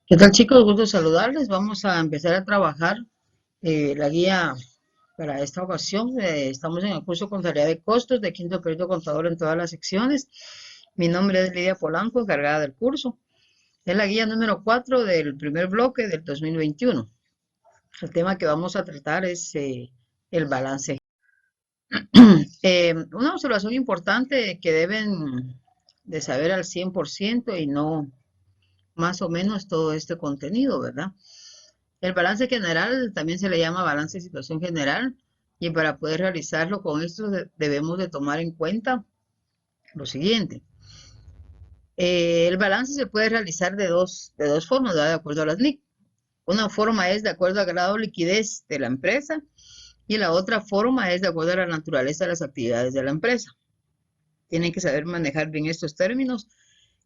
¿Qué tal, chicos? Gusto saludarles. Vamos a empezar a trabajar la guía para esta ocasión. Estamos en el curso Contabilidad de Costos de quinto periodo contador en todas las secciones. Mi nombre es Lidia Polanco, encargada del curso. Es la guía número 4 del primer bloque del 2021. El tema que vamos a tratar es el balance. Una observación importante que deben de saber al 100% y no más o menos todo este contenido, ¿verdad? El balance general también se le llama balance de situación general y para poder realizarlo con esto debemos de tomar en cuenta lo siguiente. El balance se puede realizar de dos formas, ¿verdad? De acuerdo a las NIC. Una forma es de acuerdo al grado de liquidez de la empresa y la otra forma es de acuerdo a la naturaleza de las actividades de la empresa. Tienen que saber manejar bien estos términos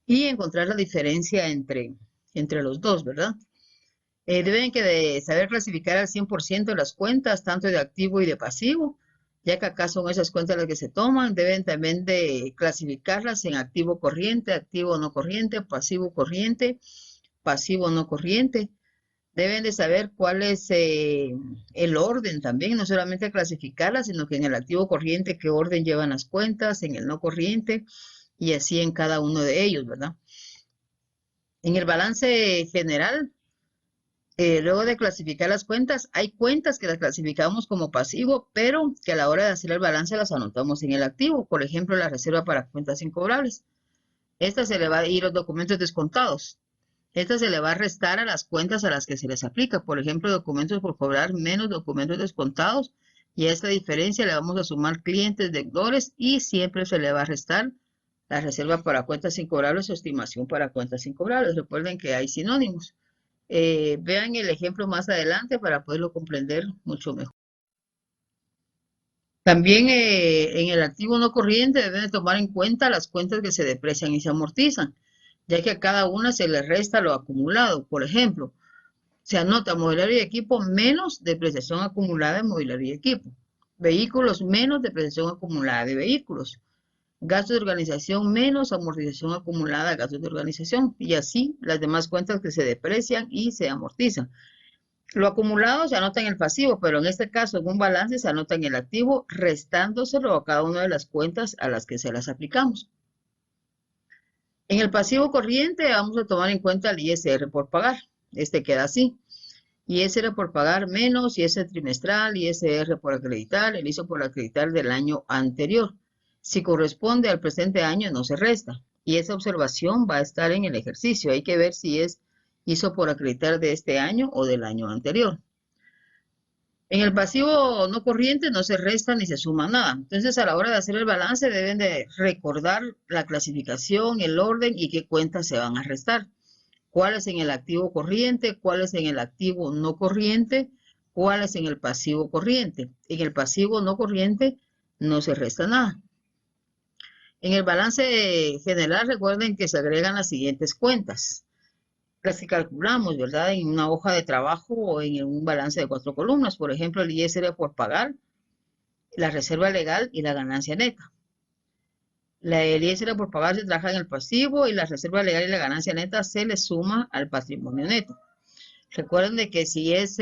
y encontrar la diferencia entre los dos, ¿verdad? Deben que de saber clasificar al 100% las cuentas, tanto de activo y de pasivo, ya que acá son esas cuentas las que se toman. Deben también de clasificarlas en activo corriente, activo no corriente, pasivo no corriente. Deben de saber cuál es el orden también, no solamente clasificarlas, sino que en el activo corriente qué orden llevan las cuentas, en el no corriente y así en cada uno de ellos, ¿verdad? En el balance general, luego de clasificar las cuentas, hay cuentas que las clasificamos como pasivo, pero que a la hora de hacer el balance las anotamos en el activo. Por ejemplo, la reserva para cuentas incobrables. Esta se le va a ir los documentos descontados. Esta se le va a restar a las cuentas a las que se les aplica. Por ejemplo, documentos por cobrar menos documentos descontados. Y a esta diferencia le vamos a sumar clientes, deudores y siempre se le va a restar la reserva para cuentas incobrables o estimación para cuentas incobrables. Recuerden que hay sinónimos. Vean el ejemplo más adelante para poderlo comprender mucho mejor. También en el activo no corriente deben de tomar en cuenta las cuentas que se deprecian y se amortizan, ya que a cada una se le resta lo acumulado. Por ejemplo, se anota mobiliario y equipo menos depreciación acumulada de mobiliario y equipo. Vehículos menos depreciación acumulada de vehículos. Gastos de organización menos amortización acumulada de gastos de organización. Y así las demás cuentas que se deprecian y se amortizan. Lo acumulado se anota en el pasivo, pero en este caso en un balance se anota en el activo, restándoselo a cada una de las cuentas a las que se las aplicamos. En el pasivo corriente vamos a tomar en cuenta el ISR por pagar. Este queda así. ISR por pagar menos, ISR trimestral, ISR por acreditar, el ISO por acreditar del año anterior. Si corresponde al presente año, no se resta. Y esa observación va a estar en el ejercicio. Hay que ver si es ISO por acreditar de este año o del año anterior. En el pasivo no corriente no se resta ni se suma nada. Entonces, a la hora de hacer el balance, deben de recordar la clasificación, el orden y qué cuentas se van a restar. Cuáles en el activo corriente, cuáles en el activo no corriente, cuáles en el pasivo corriente. En el pasivo no corriente no se resta nada. En el balance general, recuerden que se agregan las siguientes cuentas. Las que calculamos, ¿verdad? En una hoja de trabajo o en un balance de 4 columnas. Por ejemplo, el ISR por pagar, la reserva legal y la ganancia neta. El ISR por pagar se trabaja en el pasivo y la reserva legal y la ganancia neta se le suma al patrimonio neto. Recuerden de que si es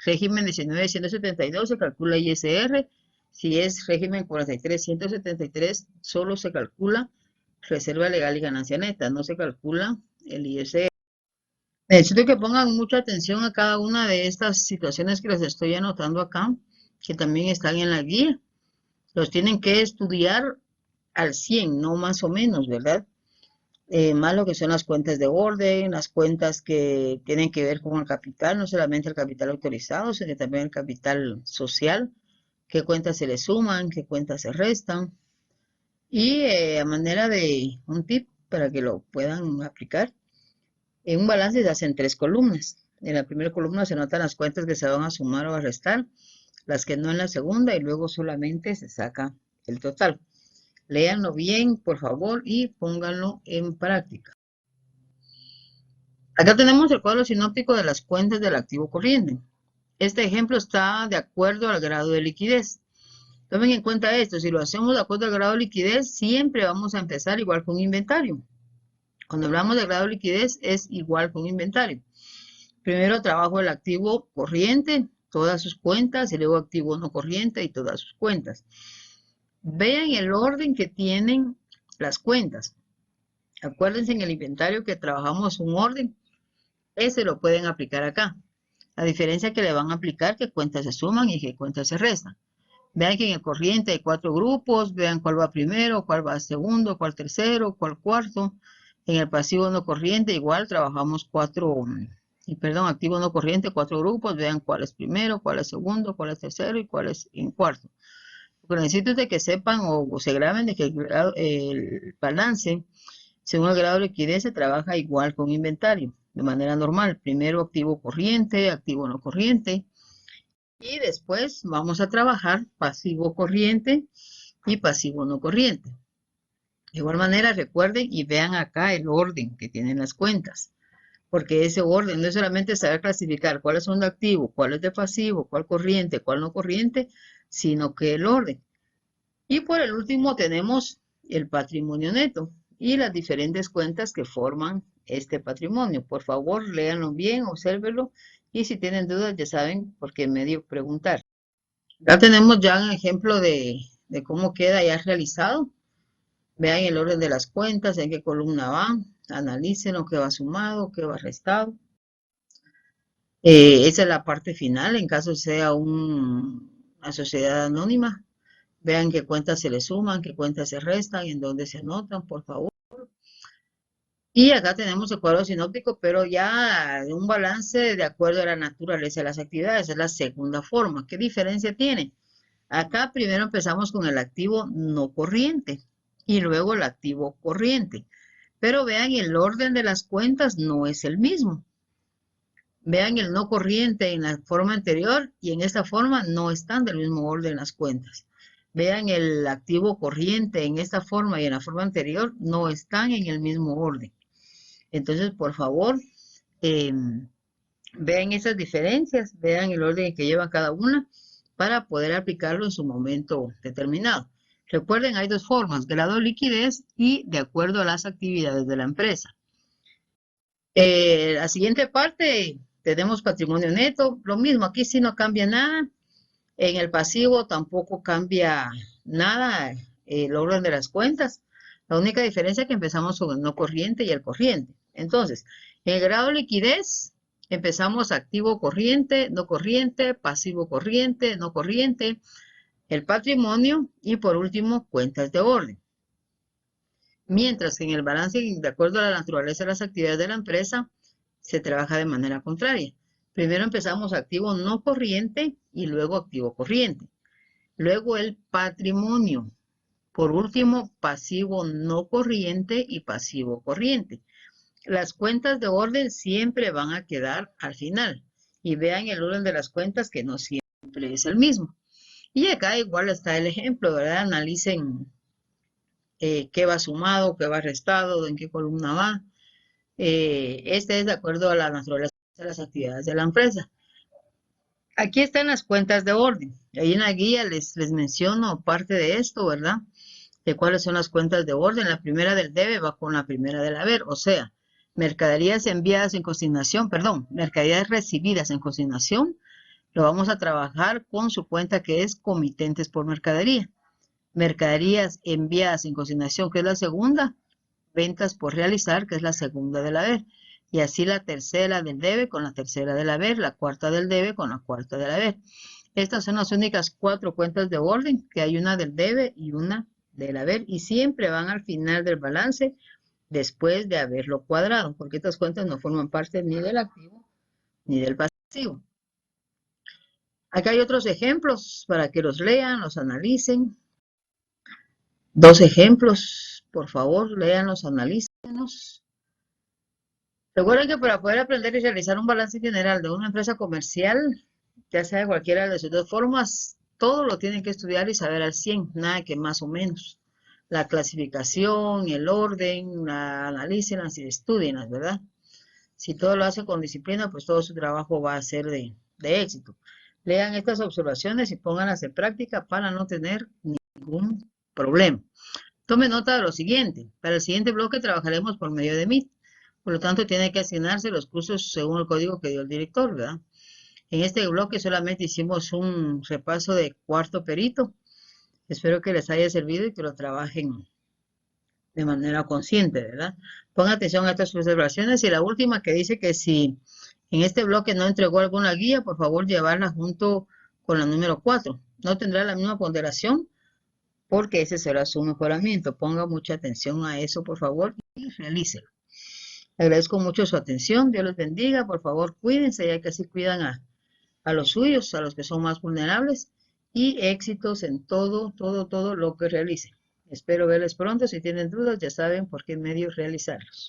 régimen 19.172 se calcula ISR, si es régimen 43.173 solo se calcula reserva legal y ganancia neta, no se calcula el ISR. Necesito que pongan mucha atención a cada una de estas situaciones que les estoy anotando acá, que también están en la guía. Los tienen que estudiar al 100, no más o menos, ¿verdad? Más lo que son las cuentas de orden, las cuentas que tienen que ver con el capital, no solamente el capital autorizado, sino también el capital social, qué cuentas se le suman, qué cuentas se restan. Y a manera de un tip para que lo puedan aplicar, en un balance se hacen 3 columnas. En la primera columna se anotan las cuentas que se van a sumar o a restar, las que no en la segunda, y luego solamente se saca el total. Léanlo bien, por favor, y pónganlo en práctica. Acá tenemos el cuadro sinóptico de las cuentas del activo corriente. Este ejemplo está de acuerdo al grado de liquidez. Tomen en cuenta esto, si lo hacemos de acuerdo al grado de liquidez, siempre vamos a empezar igual con inventario. Cuando hablamos de grado de liquidez es igual con inventario. Primero trabajo el activo corriente, todas sus cuentas, y luego activo no corriente y todas sus cuentas. Vean el orden que tienen las cuentas. Acuérdense en el inventario que trabajamos un orden. Ese lo pueden aplicar acá. La diferencia que le van a aplicar, qué cuentas se suman y qué cuentas se restan. Vean que en el corriente hay 4 grupos, vean cuál va primero, cuál va segundo, cuál tercero, cuál cuarto. En el pasivo no corriente igual trabajamos activo no corriente, 4 grupos, vean cuál es primero, cuál es segundo, cuál es tercero y cuál es en cuarto. Lo que necesito es de que sepan o se graben de que el balance, según el grado de liquidez, se trabaja igual con inventario, de manera normal. Primero activo corriente, activo no corriente. Y después vamos a trabajar pasivo corriente y pasivo no corriente. De igual manera, recuerden y vean acá el orden que tienen las cuentas. Porque ese orden no es solamente saber clasificar cuáles son de activo, cuál es de pasivo, cuál corriente, cuál no corriente, sino que el orden. Y por el último tenemos el patrimonio neto y las diferentes cuentas que forman este patrimonio. Por favor, léanlo bien, obsérvenlo y si tienen dudas ya saben por qué medio preguntar. Ya tenemos ya un ejemplo de cómo queda ya realizado. Vean el orden de las cuentas, en qué columna va, analicen lo que va sumado, qué va restado. Esa es la parte final, en caso sea una sociedad anónima. Vean qué cuentas se le suman, qué cuentas se restan, en dónde se anotan, por favor. Y acá tenemos el cuadro sinóptico, pero ya un balance de acuerdo a la naturaleza de las actividades. Es la segunda forma. ¿Qué diferencia tiene? Acá primero empezamos con el activo no corriente y luego el activo corriente. Pero vean, el orden de las cuentas no es el mismo. Vean el no corriente en la forma anterior y en esta forma no están del mismo orden las cuentas. Vean el activo corriente en esta forma y en la forma anterior no están en el mismo orden. Entonces, por favor, vean esas diferencias, vean el orden que lleva cada una para poder aplicarlo en su momento determinado. Recuerden, hay dos formas, grado de liquidez y de acuerdo a las actividades de la empresa. La siguiente parte, tenemos patrimonio neto, lo mismo, aquí sí no cambia nada. En el pasivo tampoco cambia nada el orden de las cuentas. La única diferencia es que empezamos con el no corriente y el corriente. Entonces, en el grado de liquidez, empezamos activo corriente, no corriente, pasivo corriente, no corriente, el patrimonio y por último, cuentas de orden. Mientras que en el balance, de acuerdo a la naturaleza de las actividades de la empresa, se trabaja de manera contraria. Primero empezamos activo no corriente y luego activo corriente. Luego el patrimonio. Por último, pasivo no corriente y pasivo corriente. Las cuentas de orden siempre van a quedar al final. Y vean el orden de las cuentas que no siempre es el mismo. Y acá igual está el ejemplo, ¿verdad? Analicen qué va sumado, qué va restado, en qué columna va. Este es de acuerdo a la naturaleza de las actividades de la empresa. Aquí están las cuentas de orden. Ahí en la guía les menciono parte de esto, ¿verdad? De cuáles son las cuentas de orden. La primera del debe va con la primera del haber, o sea, mercaderías enviadas en consignación, mercaderías recibidas en consignación, lo vamos a trabajar con su cuenta que es comitentes por mercadería. Mercaderías enviadas en consignación, que es la segunda, ventas por realizar, que es la segunda del haber. Y así la tercera del debe con la tercera del haber, la cuarta del debe con la cuarta del haber. Estas son las únicas 4 cuentas de orden, que hay una del debe y una del haber, y siempre van al final del balance después de haberlo cuadrado, porque estas cuentas no forman parte ni del activo ni del pasivo. Acá hay otros ejemplos para que los lean, los analicen. 2 ejemplos, por favor, léanlos, analícenlos. Recuerden que para poder aprender y realizar un balance general de una empresa comercial, ya sea de cualquiera de sus 2 formas, todo lo tienen que estudiar y saber al 100, nada que más o menos. La clasificación, el orden, la analícenlas y estudienlas, ¿verdad? Si todo lo hace con disciplina, pues todo su trabajo va a ser de éxito. Lean estas observaciones y pónganlas en práctica para no tener ningún problema. Tome nota de lo siguiente. Para el siguiente bloque trabajaremos por medio de Meet. Por lo tanto, tiene que asignarse los cursos según el código que dio el director, ¿verdad? En este bloque solamente hicimos un repaso de cuarto perito. Espero que les haya servido y que lo trabajen de manera consciente, ¿verdad? Pongan atención a estas observaciones y la última que dice que si en este bloque no entregó alguna guía, por favor llevarla junto con la número 4. No tendrá la misma ponderación porque ese será su mejoramiento. Ponga mucha atención a eso, por favor, y realícelo. Agradezco mucho su atención. Dios los bendiga. Por favor, cuídense, ya que así cuidan a los suyos, a los que son más vulnerables, y éxitos en todo lo que realicen. Espero verles pronto. Si tienen dudas, ya saben por qué medios realizarlos.